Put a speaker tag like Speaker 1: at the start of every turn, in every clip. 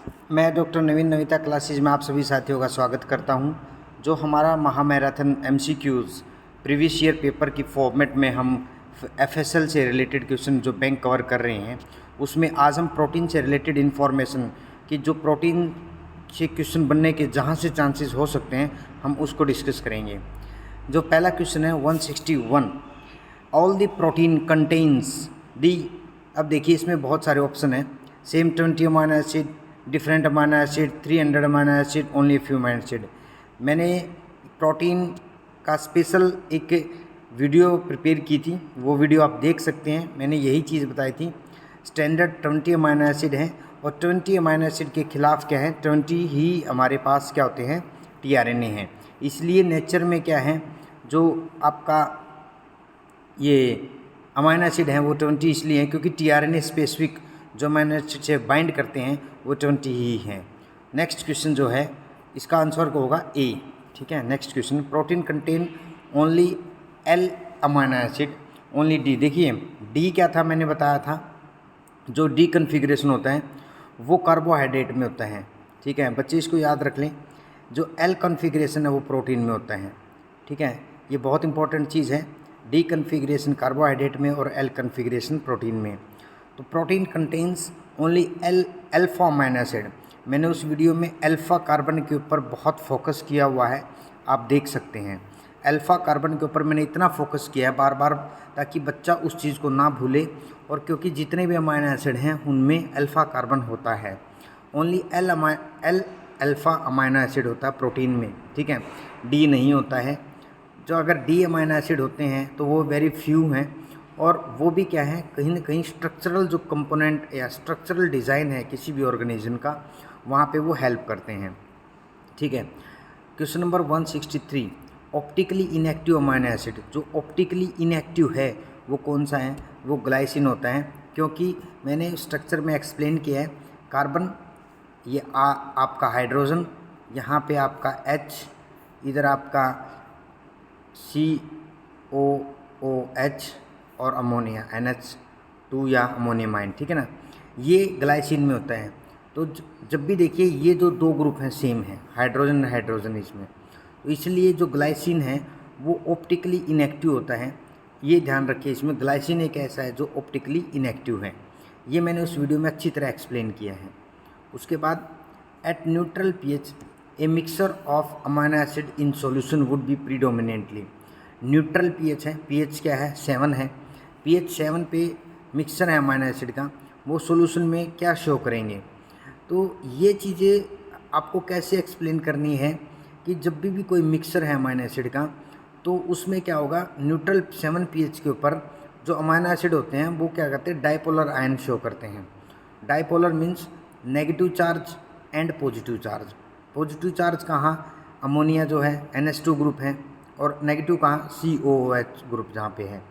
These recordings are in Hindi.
Speaker 1: मैं डॉक्टर नवीन नविता क्लासेज में आप सभी साथियों का स्वागत करता हूं। जो हमारा महामैराथन एमसीक्यूज़ प्रीवियस ईयर पेपर की फॉर्मेट में हम एफएसएल से रिलेटेड क्वेश्चन जो बैंक कवर कर रहे हैं, उसमें आज हम प्रोटीन से रिलेटेड इन्फॉर्मेशन कि जो प्रोटीन से क्वेश्चन बनने के जहां से चांसेस हो सकते हैं हम उसको डिस्कस करेंगे। जो पहला क्वेश्चन है 161, all the protein contains the. अब देखिए इसमें बहुत सारे ऑप्शन हैं, same 20 amino acid, different amino acid, 300 amino acid, only few amino acid. मैंने प्रोटीन का स्पेशल एक वीडियो प्रिपेयर की थी, वो वीडियो आप देख सकते हैं। मैंने यही चीज़ बताई थी, स्टैंडर्ड 20 अमाइनो एसिड हैं और 20 अमाइनो एसिड के खिलाफ क्या है, 20 ही हमारे पास क्या होते हैं, टीआरएनए हैं। इसलिए नेचर में क्या है, जो आपका ये अमाइनो एसिड हैं वो 20 इसलिए हैं क्योंकि टीआरएनए स्पेसिफिक जो अमाइनो एसिड से बाइंड करते हैं वो 20 ही हैं। नेक्स्ट क्वेश्चन जो है इसका आंसर को होगा ए। ठीक है, next question, protein contain only L amino acid, only D. देखिए डी क्या था, मैंने बताया था जो डी कन्फिग्रेशन होता है वो कार्बोहाइड्रेट में होता है। ठीक है बच्चे, इसको याद रख लें। जो एल कन्फिग्रेशन है वो प्रोटीन में होता है। ठीक है, ये बहुत इंपॉर्टेंट चीज़ है। डी कन्फिग्रेशन कार्बोहाइड्रेट में और एल कन्फिग्रेशन प्रोटीन में। तो protein contains only alpha amino acid. मैंने उस वीडियो में अल्फा कार्बन के ऊपर बहुत फोकस किया हुआ है, आप देख सकते हैं। अल्फा कार्बन के ऊपर मैंने इतना फोकस किया है बार बार ताकि बच्चा उस चीज़ को ना भूले, और क्योंकि जितने भी अमाइनो एसिड हैं उनमें अल्फा कार्बन होता है। Only L alpha amino acid होता है प्रोटीन में। ठीक है, डी नहीं होता है। जो अगर डी अमाइनो एसिड होते हैं तो वो वेरी फ्यू हैं, और वो भी क्या है, कहीं ना कहीं स्ट्रक्चरल जो कंपोनेंट या स्ट्रक्चरल डिज़ाइन है किसी भी ऑर्गेनिज्म का, वहाँ पे वो हेल्प करते हैं। ठीक है, question number 163, optically inactive amino acid. जो ऑप्टिकली इनएक्टिव है वो कौन सा है, वो ग्लाइसिन होता है। क्योंकि मैंने स्ट्रक्चर में एक्सप्लेन किया है, कार्बन ये आपका हाइड्रोजन, यहाँ पे आपका H, इधर आपका COOH और अमोनिया NH2 या अमोनियमाइन। ठीक है ना, ये ग्लाइसिन में होता है। तो जब भी देखिए ये जो दो ग्रुप हैं सेम है, हाइड्रोजन हाइड्रोजन इसमें, तो इसलिए जो ग्लाइसिन है वो ऑप्टिकली इनएक्टिव होता है। ये ध्यान रखिए, इसमें ग्लाइसिन एक ऐसा है जो ऑप्टिकली इनएक्टिव है। ये मैंने उस वीडियो में अच्छी तरह एक्सप्लेन किया है। उसके बाद at neutral pH a mixture of amino acid in solution would be predominantly. Neutral pH है, pH क्या है, 7 है। pH 7 पे मिक्सर है अमाइनो एसिड का, वो सॉल्यूशन में क्या शो करेंगे। तो ये चीज़ें आपको कैसे एक्सप्लेन करनी है कि जब भी कोई मिक्सर है अमाइनो एसिड का, तो उसमें क्या होगा, न्यूट्रल 7 pH के ऊपर जो अमाइनो एसिड होते हैं वो क्या करते हैं, डाइपोलर आयन शो करते हैं। Dipolar means negative charge and positive charge. Positive charge कहाँ, अमोनिया जो है NH2 ग्रुप है, और नेगेटिव कहाँ, COOH ग्रुप जहाँ पे है,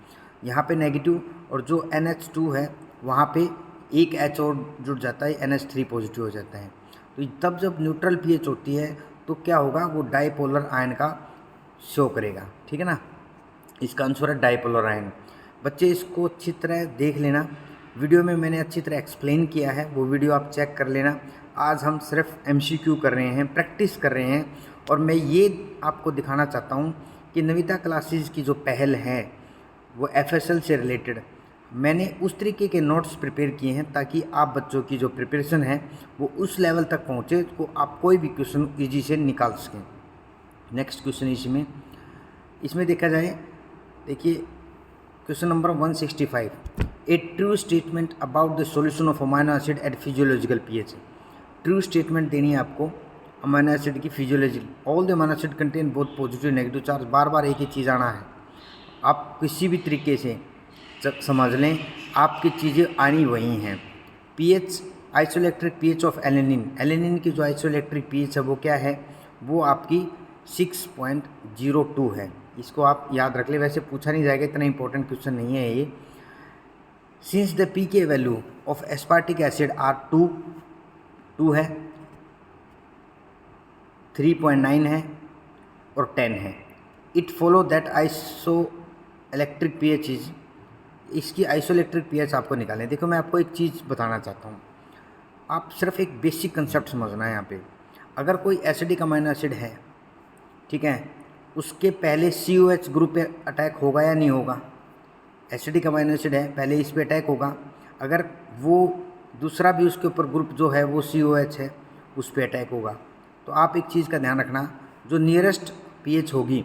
Speaker 1: यहाँ पे नेगेटिव, और जो NH2 है वहाँ पे एक H और जुड़ जाता है, NH3 पॉजिटिव हो जाता है। तो तब जब न्यूट्रल pH होती है तो क्या होगा, वो डाइपोलर आयन का शो करेगा। ठीक है ना, इसका आंसर है डाइपोलर आयन। बच्चे इसको अच्छी तरह देख लेना, वीडियो में मैंने अच्छी तरह एक्सप्लेन किया है, वो वीडियो आप चेक कर लेना। आज हम सिर्फ MCQ कर रहे हैं, प्रैक्टिस कर रहे हैं, और मैं ये आपको दिखाना चाहता हूँ कि नविता क्लासेस की जो पहल है वो FSL से रिलेटेड मैंने उस तरीके के नोट्स प्रिपेयर किए हैं ताकि आप बच्चों की जो प्रिपरेशन है वो उस लेवल तक पहुँचे तो आप कोई भी क्वेश्चन ईजी से निकाल सकें। नेक्स्ट क्वेश्चन इसमें देखा जाए, देखिए question number 165, a true statement about the solution of amino acid at physiological pH। True statement देनी है आपको अमाइनो एसिड की physiology. All the amino acid contain both positive negative charge. बार बार एक ही चीज़ आना है, आप किसी भी तरीके से समझ लें, आपकी चीज़ें आनी वही हैं। pH, isoelectric pH of alanine. Alanine की जो आइसोइलेक्ट्रिक pH है वो क्या है, वो आपकी 6.02 है। इसको आप याद रख ले, वैसे पूछा नहीं जाएगा, इतना इंपॉर्टेंट क्वेश्चन नहीं है ये। Since the pK value of aspartic acid are 2 है, 3.9 है और 10 है, it follow that isoelectric pH is. इसकी आइसोइलेक्ट्रिक pH आपको निकालें। देखो मैं आपको एक चीज़ बताना चाहता हूँ, आप सिर्फ एक बेसिक कंसेप्ट समझना है यहाँ पे। अगर कोई एसिडिक अमाइनो एसिड है, ठीक है, उसके पहले COH ग्रुप पे अटैक होगा या नहीं होगा? एसिडिक अमाइनो एसिड है, पहले इस पे अटैक होगा। अगर वो दूसरा भी उसके ऊपर ग्रुप जो है वो COH है, उस पे अटैक होगा। तो आप एक चीज़ का ध्यान रखना, जो नियरेस्ट pH होगी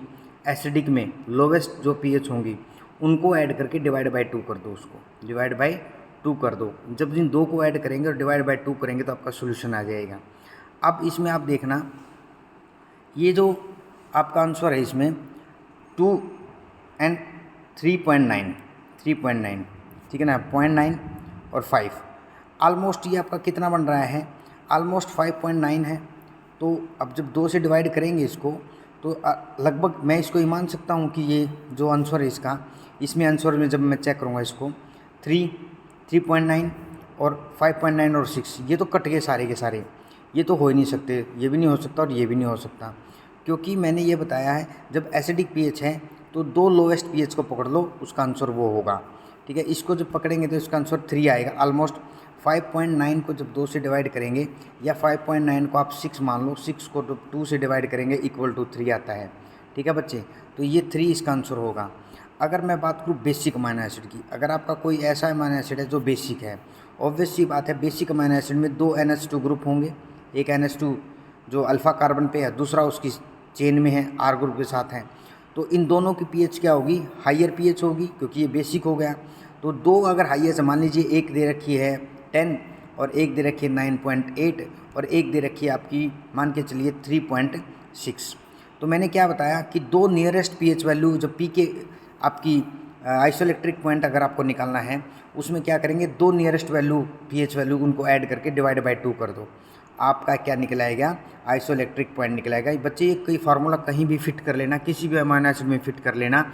Speaker 1: एसिडिक में, लोवेस्ट जो pH होंगी, उनको ऐड करके डिवाइड बाई 2 कर दो, उसको डिवाइड बाई 2 कर दो। जब इन दो को ऐड करेंगे और डिवाइड बाई 2 करेंगे तो आपका सोल्यूशन आ जाएगा। अब इसमें आप देखना, ये जो आपका आंसर है इसमें 2 एंड 3.9, ठीक है ना, 0.9 और 5, ऑलमोस्ट ये आपका कितना बन रहा है? ऑलमोस्ट 5.9 है। तो अब जब 2 से डिवाइड करेंगे इसको, तो लगभग मैं इसको ही मान सकता हूँ कि ये जो आंसर है इसका, इसमें आंसर में जब मैं चेक करूँगा इसको 3.9 और 5.9 और 6, ये तो कट गए सारे के सारे, ये तो हो ही नहीं सकते, ये भी नहीं हो सकता और ये भी नहीं हो सकता, क्योंकि मैंने ये बताया है जब एसिडिक pH है तो 2 लोवेस्ट pH को पकड़ लो, उसका आंसर वो होगा, ठीक है। इसको जब पकड़ेंगे तो इसका आंसर 3 आएगा। ऑलमोस्ट 5.9 को जब 2 से डिवाइड करेंगे, या 5.9 को आप 6 मान लो, 6 को जब 2 से डिवाइड करेंगे इक्वल टू 3 आता है, ठीक है बच्चे। तो ये 3 इसका आंसर होगा। अगर मैं बात करूँ बेसिक अमाइनो एसिड की, अगर आपका कोई ऐसा अमाइनो एसिड है जो बेसिक है, ऑब्वियस सी बात है बेसिक अमाइनो एसिड में 2 NH2 ग्रुप होंगे, एक NH2 जो अल्फ़ा कार्बन पे है, दूसरा उसकी चेन में है R ग्रुप के साथ है। तो इन दोनों की pH क्या होगी? हाइयर pH होगी, क्योंकि ये बेसिक हो गया। तो 2 अगर हाइएस्ट, मान लीजिए एक दे रखी है 10 और एक दे रखी है 9.8 और एक दे रखी है आपकी मान के चलिए 3.6। तो मैंने क्या बताया कि 2 नियरेस्ट pH वैल्यू, जब पी के आपकी आइसोइलेक्ट्रिक पॉइंट अगर आपको निकालना है, उसमें क्या करेंगे, 2 नियरेस्ट वैल्यू pH वैल्यू उनको ऐड करके डिवाइड बाई 2 कर दो, आपका क्या निकलाएगा? Isoelectric point निकलाएगा। बच्चे ये कोई फार्मूला कहीं भी फिट कर लेना, किसी भी अमाइनो एसिड में फिट कर लेना,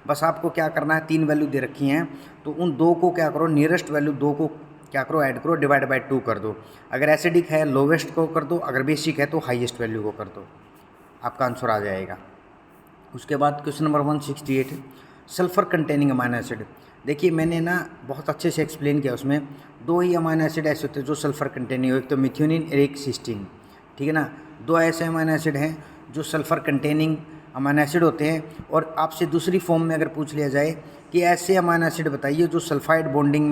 Speaker 1: बस आपको क्या करना है, 3 वैल्यू दे रखी हैं, तो उन 2 को क्या करो, नियरेस्ट वैल्यू 2 को क्या करो, ऐड करो, डिवाइड बाई 2 कर दो। अगर एसिडिक है लोवेस्ट को कर दो, अगर बेसिक है तो हाईएस्ट वैल्यू को कर दो, आपका आंसर आ जाएगा। उसके बाद question number 168, sulphur containing amino acid. देखिए मैंने ना बहुत अच्छे से एक्सप्लेन किया, उसमें 2 ही अमाइनो एसिड ऐसे होते हैं जो सल्फर कंटेनिंग हो, एक तो मिथ्योनिन और एक सिस्टीन, ठीक है ना। 2 ऐसे अमाइनो एसिड हैं जो सल्फर कंटेनिंग अमाइनो एसिड होते हैं। और आपसे दूसरी फॉर्म में अगर पूछ लिया जाए कि ऐसे अमाइनो एसिड बताइए जो सल्फाइड बॉन्डिंग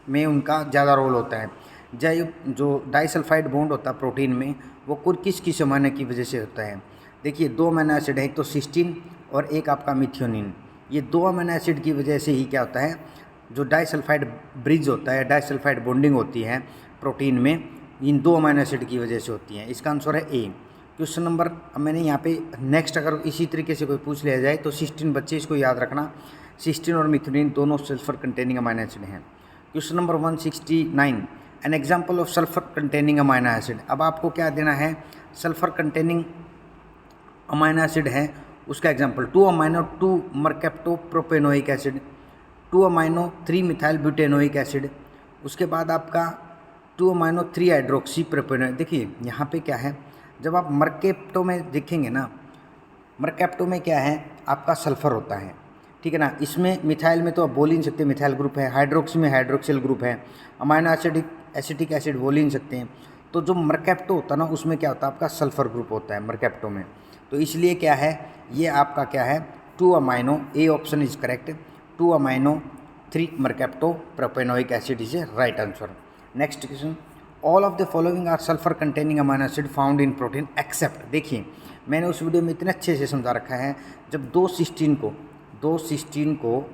Speaker 1: में उनका ज़्यादा रोल होता है, जो डाइसल्फाइड बॉन्ड होता है प्रोटीन में, वो किस अमाइनो की वजह से होता है। देखिए 2 अमाइनो एसिड है, एक तो सिस्टीन और एक आपका मिथ्योनिन। ये 2 अमाइनो एसिड की वजह से ही क्या होता है, जो डाइसल्फाइड ब्रिज होता है, डाइसल्फाइड बॉन्डिंग होती है प्रोटीन में, इन 2 अमाइनो एसिड की वजह से होती है। इसका आंसर है ए। क्वेश्चन नंबर, अब मैंने यहाँ पे नेक्स्ट अगर इसी तरीके से कोई पूछ लिया जाए तो सिस्टीन, बच्चे इसको याद रखना, सिस्टीन और मिथ्योनिन दोनों सल्फर कंटेनिंग अमाइनो एसिड हैं। Question number 169, an example of sulphur containing amino acid. अब आपको क्या देना है, सल्फर कंटेनिंग अमाइनो एसिड है उसका example 2 amino 2 mercaptopropanoic acid, 2 amino 3 methyl butanoic acid, उसके बाद आपका 2 अमाइनो 3 हाइड्रोक्सी प्रोपेनोइक। देखिए यहाँ पे क्या है, जब आप मरकैप्टो में देखेंगे ना, मरकैप्टो में क्या है, आपका सल्फर होता है, ठीक है ना। इसमें मिथाइल में तो आप बोल ही नहीं सकते, मिथाइल ग्रुप है, हाइड्रोक्सी में हाइड्रोक्सिल ग्रुप है, अमाइनो एसिटिक एसिड बोल ही नहीं सकते हैं। तो जो मरकैप्टो होता है ना, उसमें क्या होता है, आपका सल्फर ग्रुप होता है मरकैप्टो में। तो इसलिए क्या है, ये आपका क्या है, 2 amino, A option is correct, 2 amino 3 mercapto propanoic acid is a right answer. Next question, all of the following are sulphur containing amino acid found in protein except. देखिए मैंने उस वीडियो में इतने अच्छे से समझा रखा है, जब 2 सिस्टीन को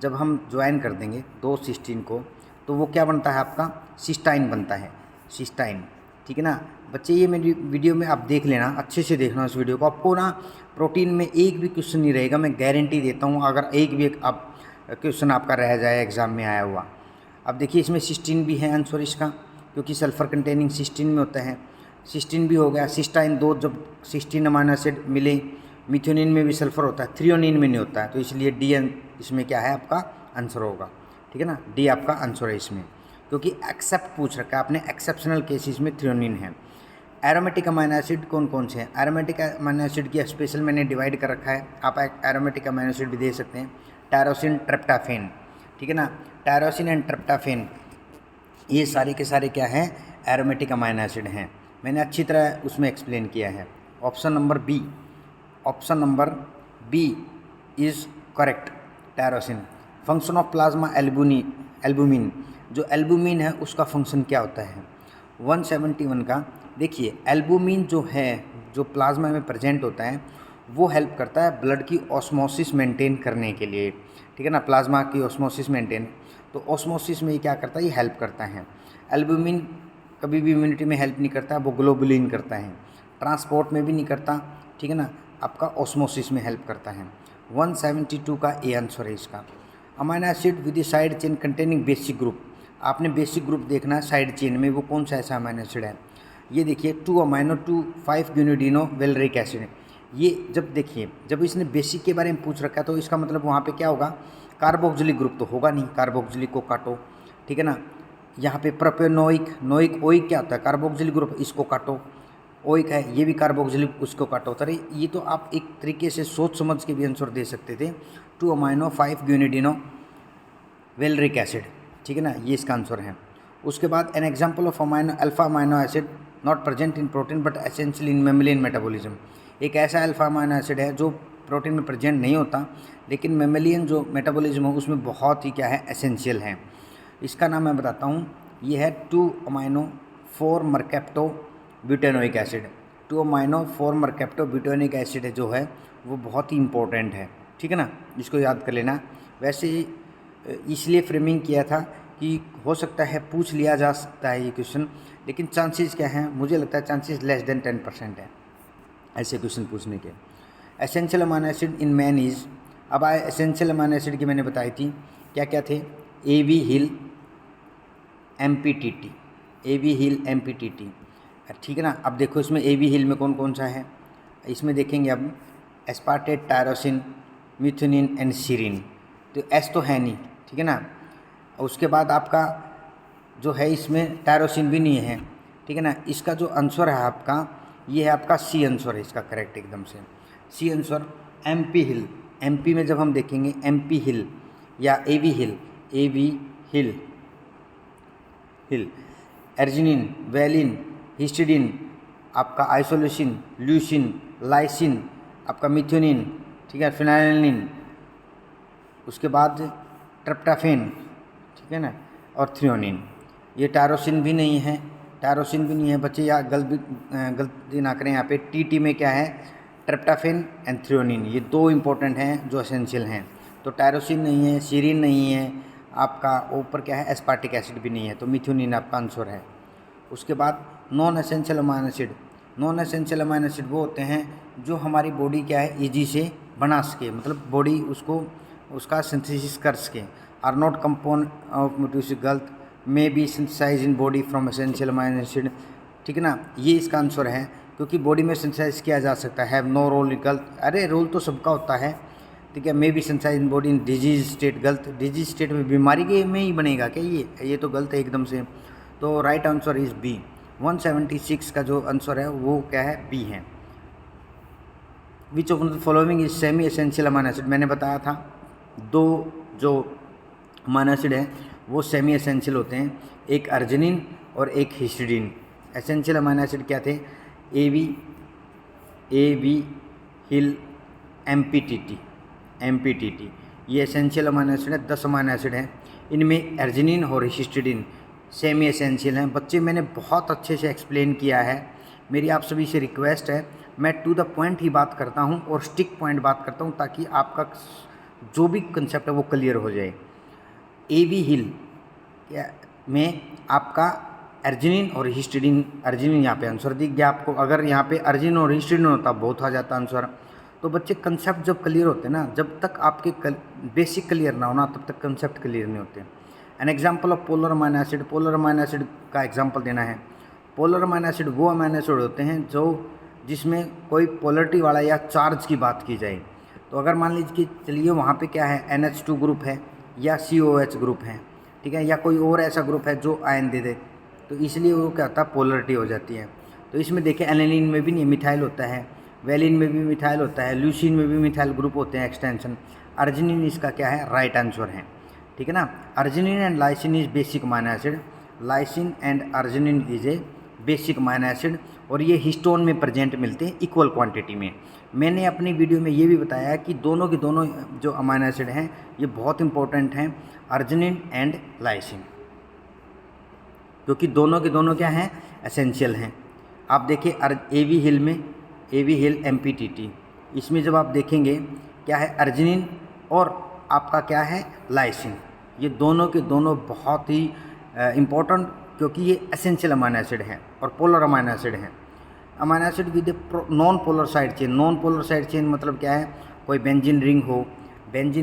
Speaker 1: जब हम ज्वाइन कर देंगे 2 सिस्टीन को, तो वो क्या बनता है, आपका सिस्टाइन बनता है, सिस्टाइन, ठीक है ना। बच्चे ये मेरी वीडियो में आप देख लेना, अच्छे से देखना उस वीडियो को, आपको ना प्रोटीन में एक भी क्वेश्चन नहीं रहेगा, मैं गारंटी देता हूँ, अगर एक भी आप क्वेश्चन आपका रह जाए एग्ज़ाम में आया हुआ। अब देखिए इसमें सिस्टीन भी है आंसर इसका, क्योंकि सल्फर कंटेनिंग सिस्टीन में होता है, सिस्टीन भी हो गया। सिस्टाइन 2 जब सिस्टीन अमाइनो एसिड मिले, मिथ्योनिन में भी सल्फर होता है, थ्रियोनिन में नहीं होता है, तो इसलिए डी इसमें क्या है, आपका आंसर होगा, ठीक है ना, डी आपका आंसर है इसमें, क्योंकि एक्सेप्ट पूछ रखा है आपने, एक्सेप्शनल केसेस में थ्रियोनिन है। एरोमेटिक अमाइनो एसिड कौन कौन से हैं, एरोमेटिक अमाइनो एसिड की स्पेशल मैंने डिवाइड कर रखा है, आप एरोमेटिक अमाइनो एसिड भी दे सकते हैं, टायरोसिन ट्रिप्टोफैन, ठीक है ना, टायरोसिन एंड ट्रिप्टोफैन, ये सारे के सारे क्या हैं, एरोमेटिक अमाइनो एसिड हैं। मैंने अच्छी तरह उसमें एक्सप्लेन किया है। Option number B is correct, tyrosine. Function of plasma albumin, जो एल्बुमिन है उसका फंक्शन क्या होता है 171 का। देखिए एल्बुमिन जो है, जो प्लाज्मा में प्रेजेंट होता है, वो हेल्प करता है ब्लड की ऑस्मोसिस मेंटेन करने के लिए, ठीक है ना, प्लाज्मा की ऑस्मोसिस मेंटेन। तो ऑस्मोसिस में ये क्या करता है, ये हेल्प करता है। एल्बुमिन कभी भी इम्यूनिटी में हेल्प नहीं करता, वो ग्लोबुलिन करता है। ट्रांसपोर्ट में भी नहीं करता, ठीक है ना, आपका ऑस्मोसिस में हेल्प करता है। 172 का ए आंसर है इसका। Amino acid with side chain containing basic group, आपने बेसिक ग्रुप देखना है साइड चेन में, वो कौन सा ऐसा अमाइनो एसिड है। ये देखिए 2 अमाइनो 2 5 ग्यूनिडीनो वेलरिक एसिड। ये जब देखिए, जब इसने बेसिक के बारे में पूछ रखा है तो इसका मतलब वहाँ पे क्या होगा, कार्बोक्सिलिक ग्रुप तो होगा नहीं, कार्बोक्सिलिक को काटो, ठीक है ना। यहाँ पे प्रोपेनोइक, ओइक क्या होता है, कार्बोक्सिलिक ग्रुप, इसको काटो। ओइक है, ये भी कार्बोक्सिलिक, उसको काटो। तो ये तो आप एक तरीके से सोच समझ के भी आंसर दे सकते थे। 2 अमाइनो 5 ग्यूनिडीनो वेलरिक एसिड, ठीक है ना, ये इसका आंसर है। उसके बाद an example of alpha amino acid not present in protein but essential in mammalian metabolism. एक ऐसा अल्फा अमाइनो एसिड है जो प्रोटीन में प्रेजेंट नहीं होता, लेकिन मेमेलियन जो मेटाबॉलिज्म हो उसमें बहुत ही क्या है, एसेंशियल है। इसका नाम मैं बताता हूँ, ये है 2 amino 4 mercapto butanoic acid. 2 amino 4 mercapto butanoic acid है जो है वो बहुत ही इंपॉर्टेंट है, ठीक है ना, इसको याद कर लेना। वैसे इसलिए फ्रेमिंग किया था कि हो सकता है पूछ लिया जा सकता है ये क्वेश्चन, लेकिन चांसेस क्या हैं, मुझे लगता है चांसेस लेस देन 10% है ऐसे क्वेश्चन पूछने के। Essential amino acid in man is, अब आए एसेंशियल अमाइनो एसिड की मैंने बताई थी क्या क्या थे, AB हिल MPTT, AB हिल MPTT, ठीक है ना। अब देखो इसमें AB हिल में कौन कौन सा है, इसमें देखेंगे अब एस्पार्टेट, टायरोसिन, मिथुनिन एंड सीरिन। तो एस तो है नहीं, ठीक है ना। उसके बाद आपका जो है इसमें टायरोसिन भी नहीं है, ठीक है ना। इसका जो आंसर है आपका, ये है आपका सी आंसर है इसका करेक्ट एकदम से, सी आंसर। MP हिल, MP में जब हम देखेंगे MP हिल या AB हिल, अर्जिनिन, वेलिन, हिस्टिडिन, आपका आइसोल्यूसिन, ल्यूसिन, लाइसिन, आपका मिथ्योनिन, ठीक है, फिनाइलिन, उसके बाद ट्रिप्टोफैन, ठीक है ना, और थ्रियोनिन। ये टायरोसिन भी नहीं है बच्चे, या गलती ना करें, यहाँ पे TT में क्या है, ट्रिप्टोफैन एंड थ्रियोनिन, ये 2 इंपॉर्टेंट हैं जो एसेंशियल हैं। तो टायरोसिन नहीं है, सीरिन नहीं है, आपका ऊपर क्या है, एस्पार्टिक एसिड भी नहीं है, तो मिथ्योनिन आपका आंसर है। उसके बाद non essential amino acid, non essential amino acid वो होते हैं जो हमारी बॉडी क्या है ईजी से बना सके, मतलब बॉडी उसको उसका सिंथेसिस कर सके। Are not compound of mutation गलत, may be synthesize in body from essential amino acid, ठीक है ना, ये इसका आंसर है, क्योंकि बॉडी में सिंथेसाइज किया जा सकता है। नो रोल गलत, अरे रोल तो सबका होता है, ठीक है। मे be synthesize in body in disease state गलत, डिजीज स्टेट में बीमारी के में ही बनेगा क्या ये तो गलत है एकदम से। तो राइट आंसर इज बी। 176 का जो आंसर है वो क्या है, बी है। Which of the following is semi essential amino acid, मैंने बताया था 2 जो अमाइनो एसिड है वो सेमी एसेंशियल होते हैं, एक अर्जिनिन और एक हिस्टिडीन। एसेंशियल अमाइनो एसिड क्या थे, AB हिल MPTT, ये एसेंशियल अमाइनो एसिड है। 10 अमाइनो एसिड हैं, इनमें अर्जिनिन और हिस्टिडीन सेमी एसेंशियल हैं। बच्चे मैंने बहुत अच्छे से एक्सप्लेन किया है, मेरी आप सभी से रिक्वेस्ट है मैं टू द पॉइंट ही बात करता हूँ और स्टिक पॉइंट बात करता हूँ, ताकि आपका जो भी कंसेप्ट है वो क्लियर हो जाए। AB हिल में आपका अर्जिनिन और हिस्टिडीन, अर्जिनिन यहाँ पे आंसर दिख गया आपको। अगर यहाँ पे अर्जिनिन और हिस्टिडीन होता बहुत आ जाता आंसर। तो बच्चे कंसेप्ट जब क्लियर होते हैं ना, जब तक आपके बेसिक क्लियर ना होना तब तक कंसेप्ट क्लियर नहीं होते। An example of polar amino acid, polar amino acid का एग्जाम्पल देना है। पोलर अमाइनो एसिड वो अमाइनो एसिड होते हैं जो जिसमें कोई पोलरिटी वाला या चार्ज की बात की जाए। तो अगर मान लीजिए कि चलिए वहाँ पे क्या है, NH2 ग्रुप है या COH ग्रुप है, ठीक है, या कोई और ऐसा ग्रुप है जो आयन दे दे, तो इसलिए वो क्या होता है, पोलरिटी हो जाती है। तो इसमें देखिए एनिलीन में भी नहीं मिथाइल होता है, वेलिन में भी मिथाइल होता है, ल्यूसीन में भी मिथाइल ग्रुप होते हैं एक्सटेंशन। अर्जिनिन इसका क्या है, राइट आंसर है, ठीक है ना। Arginine and lysine is basic amino acid, lysine and arginine is a basic amino acid, और ये हिस्टोन में प्रेजेंट मिलते हैं इक्वल क्वांटिटी में। मैंने अपनी वीडियो में ये भी बताया कि दोनों के दोनों जो अमाइनो एसिड हैं ये बहुत इंपॉर्टेंट हैं, अर्जिनिन एंड लाइसिन, क्योंकि दोनों के दोनों क्या हैं, एसेंशियल हैं। आप देखिए एवी हिल में, एवी हिल MPTT, इसमें जब आप देखेंगे क्या है, अर्जिनिन और आपका क्या है, लाइसिन, ये दोनों के दोनों बहुत ही इम्पोर्टेंट, क्योंकि ये एसेंशियल अमाइनो एसिड हैं और पोलर अमाइनो एसिड हैं। Amino acid with non polar side chain, non polar side chain मतलब क्या है, कोई बेंजीन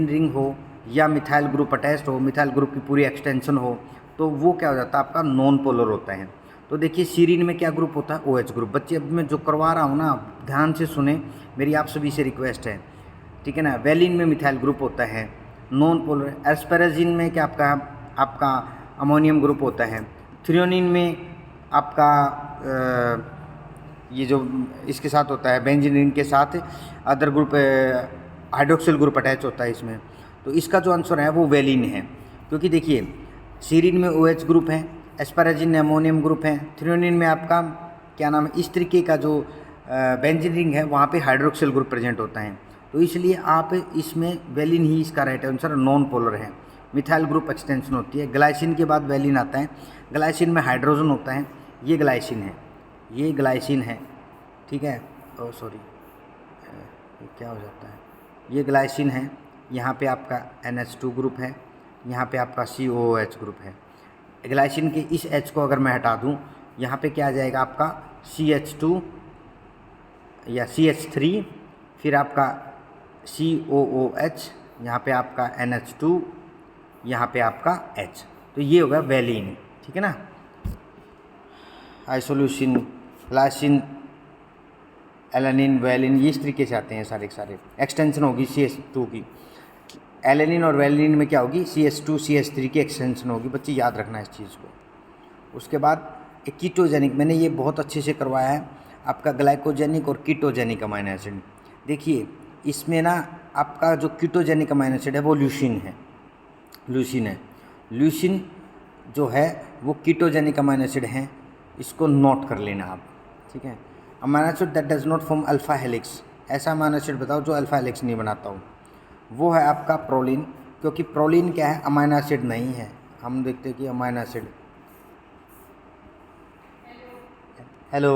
Speaker 1: रिंग हो या मिथाइल ग्रुप अटैच्ड हो, मिथाइल ग्रुप की पूरी एक्सटेंशन हो, तो वो क्या हो जाता है, आपका नॉन पोलर होता है। तो देखिए सीरीन में क्या ग्रुप होता है, OH ग्रुप। बच्चे अब मैं जो करवा रहा हूँ ना, ध्यान से सुने, मेरी आप सभी से रिक्वेस्ट है, ठीक है ना। वेलिन में मिथाइल ग्रुप होता है, नॉन पोलर। एस्पेराजिन में क्या आपका अमोनियम ग्रुप होता है। थ्रियोनिन में आपका ये जो इसके साथ होता है, बेंजीन रिंग के साथ other group hydroxyl group attach होता है इसमें। तो इसका जो आंसर है वो वेलिन है, क्योंकि देखिए सीरीन में OH ग्रुप है, एस्पेराजिन में अमोनियम ग्रुप है, थ्रियोनिन में आपका क्या नाम है, इस तरीके का जो बेंजीन रिंग है वहाँ पे हाइड्रोक्सिल ग्रुप प्रेजेंट होता है। तो इसलिए आप इसमें वेलिन ही इसका राइट आंसर नॉन पोलर है। मिथाइल ग्रुप एक्सटेंशन होती है, ग्लाइसिन के बाद वेलिन आता है। ग्लाइसिन में हाइड्रोजन होता है, ये ग्लाइसिन है, ठीक है। ओ सॉरी, ये क्या हो जाता है, ये ग्लाइसिन है। यहाँ पे आपका NH2 ग्रुप है, यहाँ पे आपका COOH ग्रुप है। ग्लाइसिन के इस H को अगर मैं हटा दूँ, यहाँ पे क्या आ जाएगा आपका CH2 या CH3, फिर आपका COOH, यहाँ पे आपका NH2, यहाँ पे आपका H, तो ये होगा वेलिन, ठीक है ना। आइसोल्यूसिन, लाइसिन, एलानिन, वेलिन, ये इस तरीके से आते हैं सारे के सारे। एक्सटेंशन होगी CH2 की, एलानिन और वेलिन में क्या होगी, CH2 CH3 की एक्सटेंशन होगी। बच्चे याद रखना इस चीज़ को। उसके बाद एक कीटोजेनिक, मैंने ये बहुत अच्छे से करवाया है आपका, ग्लाइकोजेनिक और कीटोजेनिक अमाइनो एसिड। देखिए इसमें ना आपका जो कीटोजेनिक अमाइनो एसिड है वो ल्यूसिन है। ल्यूसिन जो है वो कीटोजेनिक अमाइनो एसिड है, इसको नोट कर लेना आप, ठीक है। Amino acid that does not form alpha helix, ऐसा अमाइनो एसिड बताओ जो अल्फा हेलिक्स नहीं बनाता हो, वो है आपका प्रोलिन, क्योंकि प्रोलिन क्या है, अमाइनो एसिड नहीं है। हम देखते हैं कि अमाइनो एसिड, हेलो